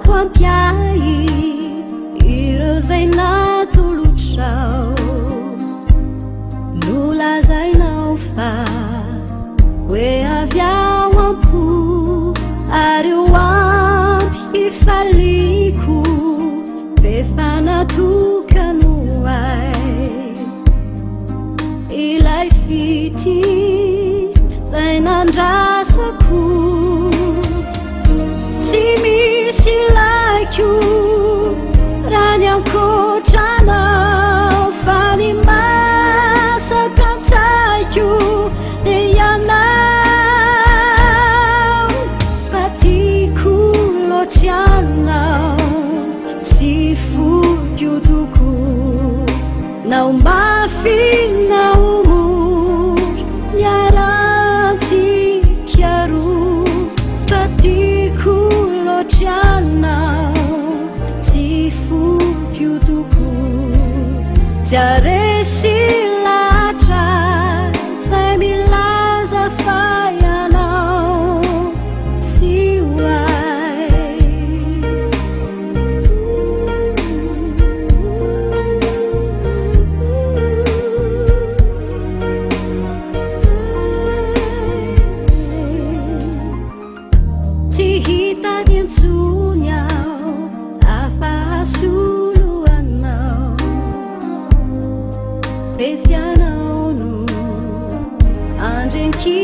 ampiai ireo zay natolotrao nolazainao fa hoe avy ao ampo ary ho ampy hifaliko be fanatokano ay ilay fity zay nandrasako tsy misy laikio raha ny ankoatranao fa ny masaka an-tsaiko dia ianao fa tiako loatry anao tsy fokio toko nao mafy nao mory niarantsika roa fa tiako loatry anao tsy fokio toko tsy aresy latra zay milaza fa ianao tsy hoay tsy hitany intsony aho afahasoloanao fe fianao no andrenki